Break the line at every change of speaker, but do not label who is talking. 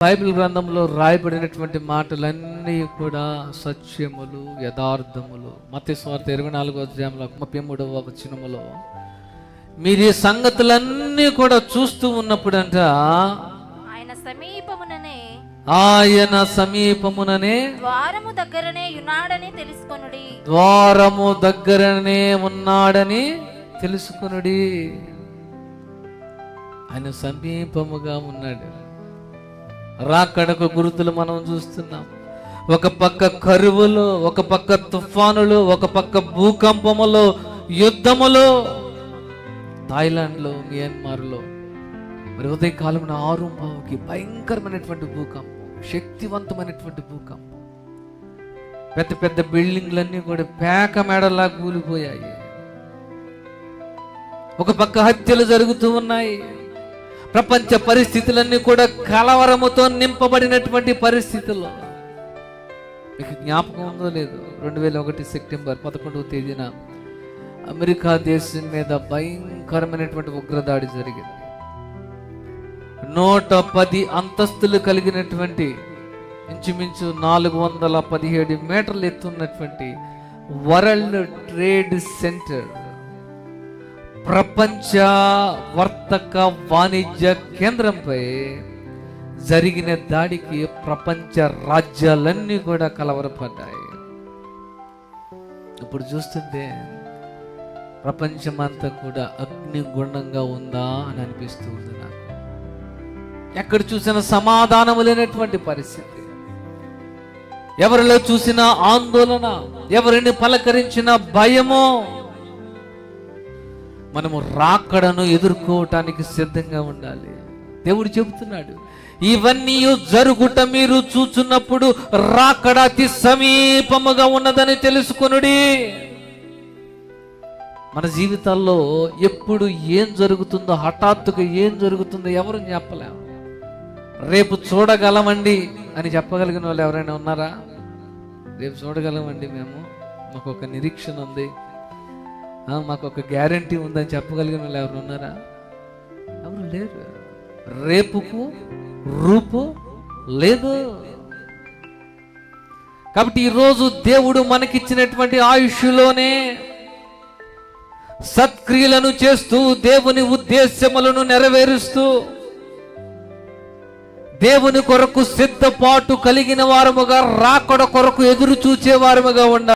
Bible గ్రంథంలో రాయబడినటువంటి మాటలన్నీ కూడా సత్యములు, యథార్థములు. మత్తయి సువార్త 24వ అధ్యాయంలో 33వ వచనములో మీరు ఈ సంగతులన్నీ కూడా చూస్తూ ఉన్నప్పుడంట ఆయన సమీపముననే
ద్వారము దగ్గరనే ఉన్నాడని తెలుసుకొనుడి.
ద్వారము దగ్గరనే ఉన్నాడని తెలుసుకొనుడి. ఆయన సమీపముగా ఉన్నాడు. రాకడకు గుర్తులు మనం చూస్తున్నాం. ఒక పక్క కరువులు, ఒక పక్క తుఫానులు, ఒక పక్క భూకంపములు, యుద్ధములు. థాయిలాండ్లో, మియన్మార్లో మరి ఉదయకాలం 6:15కి భయంకరమైనటువంటి భూకంపం, శక్తివంతమైనటువంటి భూకంపం. పెద్ద పెద్ద బిల్డింగ్లన్నీ కూడా పేక మేడలా కూలిపోయాయి. ఒక పక్క హత్యలు జరుగుతూ ఉన్నాయి. ప్రపంచ పరిస్థితులన్నీ కూడా కలవరముతో నింపబడినటువంటి పరిస్థితుల్లో మీకు జ్ఞాపకం ఉందో లేదు, 2001 సెప్టెంబర్ 11వ తేదీన అమెరికా దేశం మీద భయంకరమైనటువంటి ఉగ్రదాడి జరిగింది. 110 అంతస్తులు కలిగినటువంటి ఇంచుమించు 417 మీటర్లు ఎత్తున్నటువంటి వరల్డ్ ట్రేడ్ సెంటర్, ప్రపంచ వర్తక వాణిజ్య కేంద్రంపై జరిగిన దాడికి ప్రపంచ రాజ్యాలన్నీ కూడా కలవరపడ్డాయి. ఇప్పుడు చూస్తుంటే ప్రపంచమంతా కూడా అగ్నిగుండంగా ఉందా అని అనిపిస్తూ ఉంది నాకు. ఎక్కడ చూసిన సమాధానం లేనటువంటి పరిస్థితి, ఎవరిలో చూసిన ఆందోళన, ఎవరిని పలకరించిన భయము. మనము రాకడను ఎదుర్కోవటానికి సిద్ధంగా ఉండాలి. దేవుడు చెబుతున్నాడు, ఇవన్నీ జరుగుట మీరు చూచున్నప్పుడు రాకడ అతి సమీపముగా ఉన్నదని తెలుసుకొనుడి. మన జీవితాల్లో ఎప్పుడు ఏం జరుగుతుందో, హఠాత్తుగా ఏం జరుగుతుందో ఎవరు చెప్పలేము. రేపు చూడగలమండి అని చెప్పగలిగిన వాళ్ళు ఎవరైనా ఉన్నారా? రేపు చూడగలమండి, మాకు ఒక నిరీక్షణ ఉంది, మాకు ఒక గ్యారంటీ ఉందని చెప్పగలిగిన వాళ్ళు ఎవరు ఉన్నారా? ఎవరు లేరు. రేపుకు రూపు లేదు. కాబట్టి ఈరోజు దేవుడు మనకిచ్చినటువంటి ఆయుష్లోనే సత్క్రియలను చేస్తూ, దేవుని ఉద్దేశములను నెరవేరుస్తూ, దేవుని కొరకు సిద్ధపాటు కలిగిన వారముగా, రాకడ కొరకు ఎదురు చూచే వారముగా ఉండాలి.